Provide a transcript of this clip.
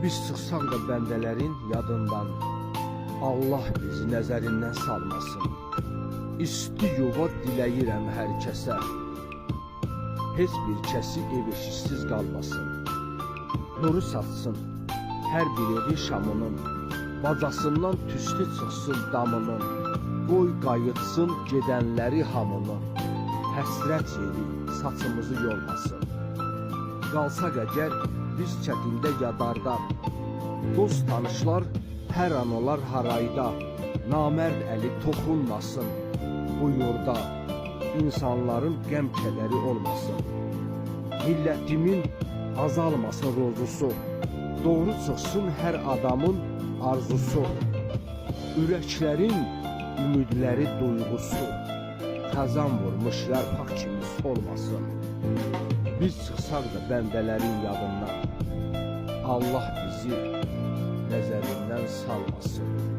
Biz çıxsaq da bəndələrin yadından, Allah bizi nəzərindən salmasın. İsti yuva diləyirəm hər kəsə, heç bir kəsi ev eşiksiz qalmasın. Nuru satsın hər bir evi şamının, bacasından tüstü çıxsın damının. Qoy qayıtsın gedənləri hamını, həsrət yeri saçımızı yolmasın. Qalsaq əgər biz çətində yadarda, dost tanışlar hər an olar harayda. Namərd əli toxunmasın bu yurda, insanların qəm kədəri olmasın. Millətimin azalmasın ruzusu, doğru çıxsın hər adamın arzusu. Ürəklərin ümidləri duyğusu, xəzan vurmuş yarpaq kimi olmasın. Biz çıxsaq da bəndələrin yadından, Allah bizi nəzərindən salmasın.